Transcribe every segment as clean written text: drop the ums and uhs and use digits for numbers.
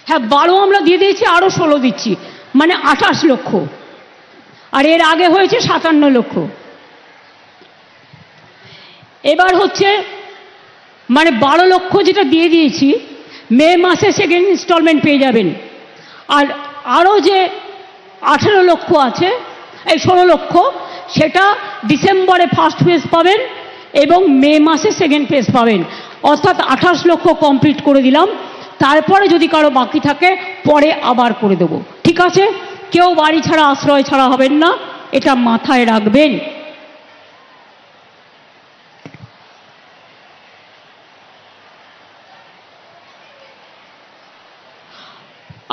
হ্যাঁ 12 আমরা দিয়ে দিয়েছি, আরও 16 দিচ্ছি, মানে 28 লক্ষ। আর এর আগে হয়েছে 57 লক্ষ। এবার হচ্ছে মানে 12 লক্ষ যেটা দিয়ে দিয়েছি, মে মাসে সেকেন্ড ইনস্টলমেন্ট পেয়ে যাবেন। আর আরও যে 18 লক্ষ আছে, এই 16 লক্ষ, সেটা ডিসেম্বরে ফার্স্ট ফেজ পাবেন এবং মে মাসে সেকেন্ড ফেজ পাবেন। অর্থাৎ 28 লক্ষ কমপ্লিট করে দিলাম। তারপরে যদি কারো বাকি থাকে পরে আবার করে দেব। ঠিক আছে? কেউ বাড়ি ছাড়া আশ্রয় ছাড়া হবেন না, এটা মাথায় রাখবেন।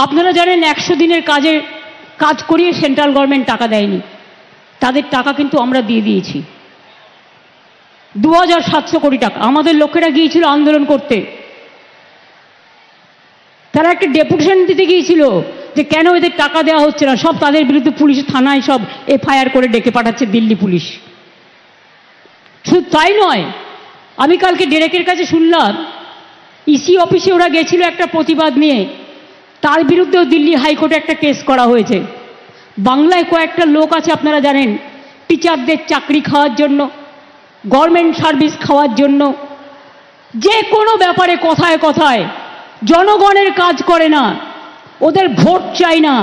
আপনারা জানেন 100 দিনের কাজ করিয়ে সেন্ট্রাল গভর্নমেন্ট টাকা দেয়নি, তাদের টাকা কিন্তু আমরা দিয়ে দিয়েছি। 2700 কোটি টাকা আমাদের লোকেরা গিয়েছিল আন্দোলন করতে, তারা একটা ডেপুটেশন দিতে গিয়েছিল যে কেন এদের টাকা দেওয়া হচ্ছে না। সব তাদের বিরুদ্ধে পুলিশ থানায় সব এফআইআর করে ডেকে পাঠাচ্ছে দিল্লি পুলিশ। শুধু তাই নয়, আমি কালকে ডেরেকের কাছে শুনলাম ইসি অফিসে ওরা গেছিল একটা প্রতিবাদ নিয়ে, তার বিরুদ্ধেও দিল্লি হাইকোর্টে একটা কেস করা হয়েছে। বাংলায় কয়েকটা লোক আছে আপনারা জানেন, টিচারদের চাকরি খাওয়ার জন্য, গভর্নমেন্ট সার্ভিস খাওয়ার জন্য, যে কোনো ব্যাপারে কথায় কথায় জনগণের কাজ করে না, ওদের ভোট চাই না,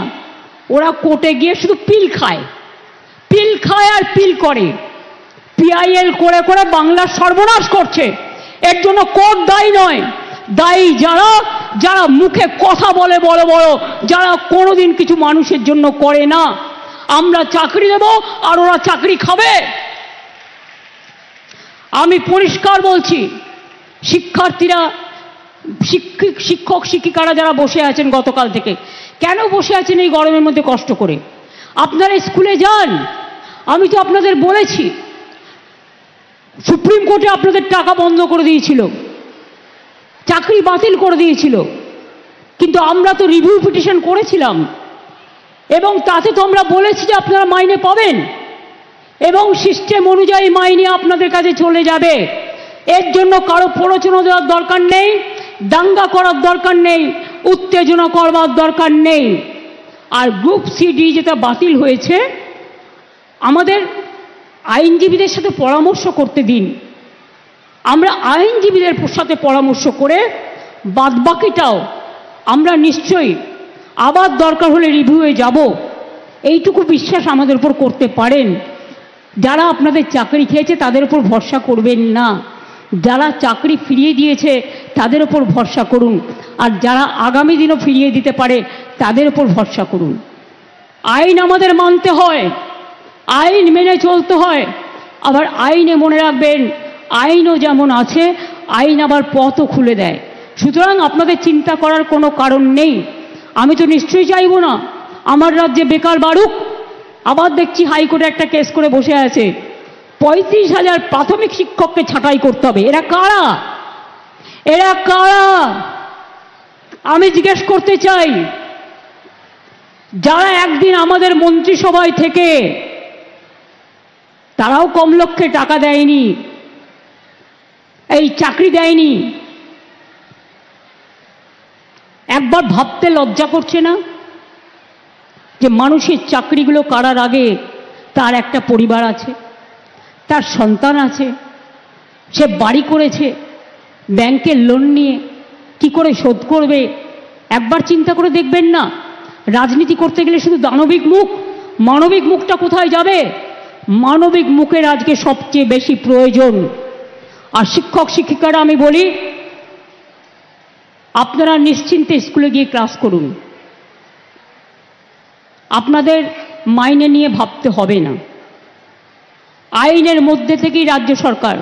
ওরা কোর্টে গিয়ে শুধু পিল খায় আর পিল করে। পিআইএল করে করে বাংলার সর্বনাশ করছে। এর জন্য কোর্ট দায়ী নয়, দায়ী যারা মুখে কথা বলে বড় বড়, যারা কোনোদিন কিছু মানুষের জন্য করে না। আমরা চাকরি দেব আর ওরা চাকরি খাবে। আমি পরিষ্কার বলছি, শিক্ষার্থীরা, শিক্ষক শিক্ষিকারা যারা বসে আছেন গতকাল থেকে, কেন বসে আছেন এই গরমের মধ্যে কষ্ট করে? আপনারা স্কুলে যান। আমি তো আপনাদের বলেছি, সুপ্রিম কোর্টে আপনাদের টাকা বন্ধ করে দিয়েছিল, চাকরি বাতিল করে দিয়েছিল, কিন্তু আমরা তো রিভিউ পিটিশন করেছিলাম এবং তাতে তো আমরা বলেছি যে আপনারা মাইনে পাবেন এবং সিস্টেম অনুযায়ী মাইনে আপনাদের কাছে চলে যাবে। এর জন্য কারো প্ররোচনা দেওয়ার দরকার নেই, দাঙ্গা করার দরকার নেই, উত্তেজনা করবার দরকার নেই। আর গ্রুপ সিডি যেটা বাতিল হয়েছে, আমাদের আইনজীবীদের সাথে পরামর্শ করতে দিন। আমরা আইনজীবীদের সাথে পরামর্শ করে বাদবাকিটাও আমরা নিশ্চয়ই আবার দরকার হলে রিভিউয়ে যাব, এইটুকু বিশ্বাস আমাদের উপর করতে পারেন। যারা আপনাদের চাকরি খেয়েছে তাদের উপর ভরসা করবেন না, যারা চাকরি ফিরিয়ে দিয়েছে তাদের উপর ভরসা করুন, আর যারা আগামী দিনও ফিরিয়ে দিতে পারে তাদের উপর ভরসা করুন। আইন আমাদের মানতে হয়, আইন মেনে চলতে হয়। আবার আইনে মনে রাখবেন, আইনও যেমন আছে, আইন আবার পথও খুলে দেয়। সুতরাং আপনাদের চিন্তা করার কোনো কারণ নেই। আমি তো নিশ্চয়ই চাইব না আমার রাজ্যে বেকার বাড়ুক। আবার দেখছি হাইকোর্টে একটা কেস করে বসে আছে, 35,000 প্রাথমিক শিক্ষককে ছাঁটাই করতে হবে। এরা কারা? এরা কারা? আমি জিজ্ঞেস করতে চাই, যারা একদিন আমাদের মন্ত্রিসভায় থেকে, তারাও কম লক্ষ্যে টাকা দেয়নি, এই চাকরি দেয়নি, একবার ভাবতে লজ্জা করছে না যে মানুষের চাকরিগুলো করার আগে তার একটা পরিবার আছে, তার সন্তান আছে, সে বাড়ি করেছে, ব্যাংকের লোন নিয়ে কি করে শোধ করবে? একবার চিন্তা করে দেখবেন না? রাজনীতি করতে গেলে শুধু দানবিক মুখ, মানবিক মুখটা কোথায় যাবে? মানবিক মুখের আজকে সবচেয়ে বেশি প্রয়োজন। আর শিক্ষক শিক্ষিকারা আমি বলি, আপনারা নিশ্চিন্তে স্কুলে গিয়ে ক্লাস করুন, আপনাদের মাইনে নিয়ে ভাবতে হবে না। আইনের মধ্যে থেকেই রাজ্য সরকার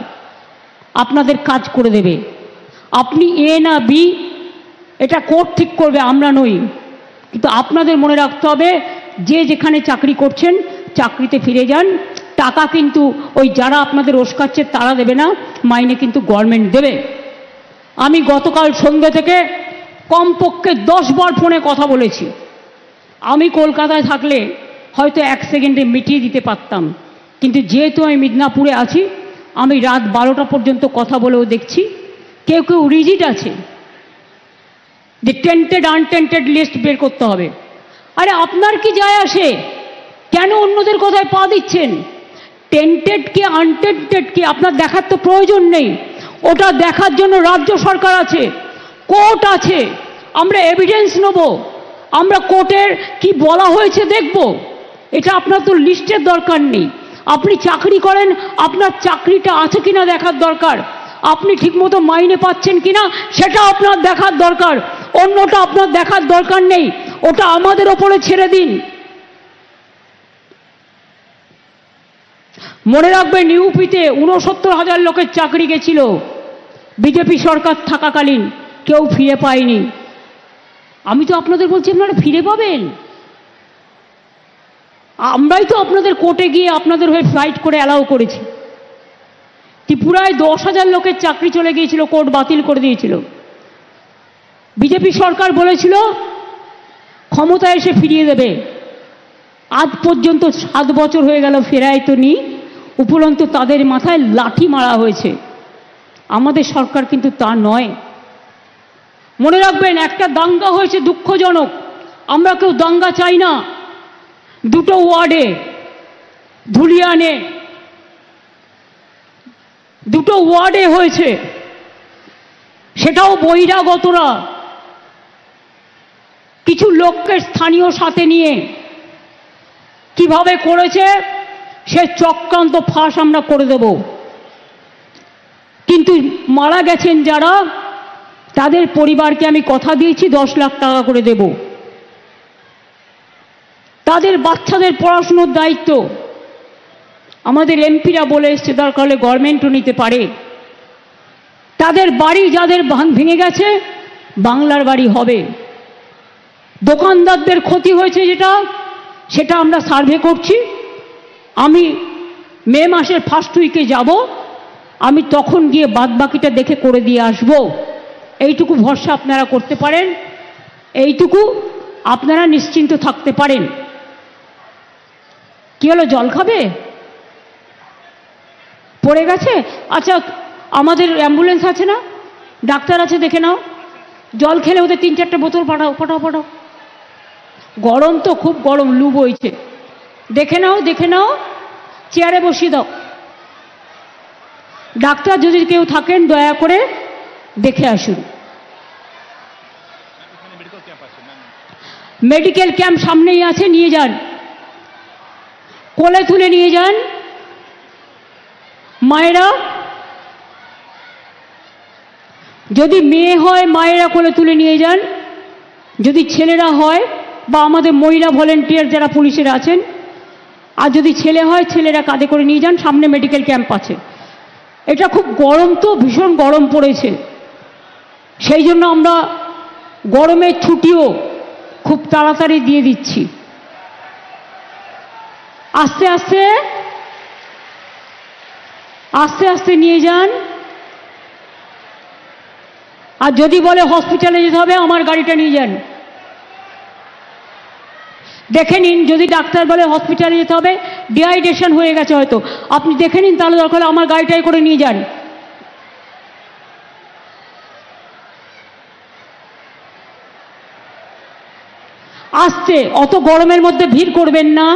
আপনাদের কাজ করে দেবে। আপনি এ না বি এটা কোর্ট ঠিক করবে, আমরা নই। কিন্তু আপনাদের মনে রাখতে হবে, যে যেখানে চাকরি করছেন চাকরিতে ফিরে যান। টাকা কিন্তু ওই যারা আপনাদের ওস্কাচ্ছে তারা দেবে না, মাইনে কিন্তু গভর্নমেন্ট দেবে। আমি গতকাল সন্ধ্যে থেকে কমপক্ষে 10 বার ফোনে কথা বলেছি। আমি কলকাতায় থাকলে হয়তো 1 সেকেন্ডে মিটিয়ে দিতে পারতাম, কিন্তু যেহেতু আমি মিদনাপুরে আছি, আমি রাত 12টা পর্যন্ত কথা বলেও দেখছি কেউ কেউ রিজিড আছে। যে টেন্টেড আনটেন্টেড লিস্ট বের করতে হবে। আরে আপনার কি যায় আসে? কেন অন্যদের কথায় পা দিচ্ছেন? টেন্টেড কি আনটেন্টেড কি আপনার দেখার তো প্রয়োজন নেই। ওটা দেখার জন্য রাজ্য সরকার আছে, কোর্ট আছে, আমরা এভিডেন্স নেব, আমরা কোর্টের কি বলা হয়েছে দেখব। এটা আপনার তো লিস্টের দরকার নেই। আপনি চাকরি করেন, আপনার চাকরিটা আছে কিনা দেখার দরকার, আপনি ঠিকমতো মাইনে পাচ্ছেন কিনা সেটা আপনার দেখার দরকার, অন্যটা আপনার দেখার দরকার নেই। ওটা আমাদের ওপরে ছেড়ে দিন। মনে রাখবেন, ইউপিতে 69,000 লোকের চাকরি গেছিল বিজেপি সরকার থাকাকালীন, কেউ ফিরে পায়নি। আমি তো আপনাদের বলছি আপনারা ফিরে পাবেন। আমরাই তো আপনাদের কোর্টে গিয়ে আপনাদের হয়ে ফাইট করে অ্যালাউ করেছি। ত্রিপুরায় 10,000 লোকের চাকরি চলে গিয়েছিল, কোর্ট বাতিল করে দিয়েছিল। বিজেপি সরকার বলেছিল ক্ষমতায় এসে ফিরিয়ে দেবে। আজ পর্যন্ত 7 বছর হয়ে গেল, ফেরায় তো নি, উপরন্তু তাদের মাথায় লাঠি মারা হয়েছে। আমাদের সরকার কিন্তু তা নয়। মনে রাখবেন, একটা দাঙ্গা হয়েছে দুঃখজনক, আমরা কেউ দাঙ্গা চাই না। 2টো ওয়ার্ডে, ধুলিয়ানে 2টো ওয়ার্ডে হয়েছে, সেটাও বহিরাগতরা কিছু লোককে স্থানীয় সাথে নিয়ে কিভাবে করেছে সে চক্রান্ত ফাঁস আমরা করে দেব। কিন্তু মারা গেছেন যারা, তাদের পরিবারকে আমি কথা দিয়েছি 10 লাখ টাকা করে দেব। তাদের বাচ্চাদের পড়াশুনোর দায়িত্ব আমাদের এমপিরা বলে এসছে, দরকার হলে গভর্নমেন্টও নিতে পারে। তাদের বাড়ি যাদের ভেঙে গেছে, বাংলার বাড়ি হবে। দোকানদারদের ক্ষতি হয়েছে সেটা আমরা সার্ভে করছি। আমি মে মাসের ফার্স্ট উইকে যাব, আমি তখন গিয়ে বাদবাকিটা দেখে করে দিয়ে আসব। এইটুকু ভরসা আপনারা করতে পারেন, এইটুকু আপনারা নিশ্চিন্ত থাকতে পারেন। কি হলো, জল খাবে? পড়ে গেছে? আচ্ছা, আমাদের অ্যাম্বুলেন্স আছে না, ডাক্তার আছে, দেখে নাও। জল খেলে ওদের 3-4টে বোতল পাঠাও, পাঠাও পাঠাও। গরম তো, খুব গরম, লু বইছে। দেখে নাও, দেখে নাও, চেয়ারে বসিয়ে দাও। ডাক্তার যদি কেউ থাকেন দয়া করে দেখে আসুন। মেডিকেল ক্যাম্প সামনেই আছে, নিয়ে যান, কোলে তুলে নিয়ে যান। মায়েরা, যদি মেয়ে হয় মায়েরা কোলে তুলে নিয়ে যান, যদি ছেলেরা হয় বা আমাদের মহিলা ভলেন্টিয়ার যারা পুলিশের আছেন, আর যদি ছেলে হয় ছেলেরা কাঁধে করে নিয়ে যান। সামনে মেডিকেল ক্যাম্প আছে। এটা খুব গরম তো, ভীষণ গরম পড়েছে, সেই জন্য আমরা গরমের ছুটিও খুব তাড়াতাড়ি দিয়ে দিচ্ছি। আস্তে আস্তে আস্তে আস্তে নিয়ে যান। আর যদি বলে হসপিটালে যেতে হবে, আমার গাড়িটা নিয়ে যান। দেখে নিন, যদি ডাক্তার বলে হসপিটালে যেতে হবে, ডিহাইড্রেশন হয়ে গেছে হয়তো, আপনি দেখে নিন, তাহলে দরকার হলে আমার গাড়িটাই করে নিয়ে যান। আস্তে, অত গরমের মধ্যে ভিড় করবেন না।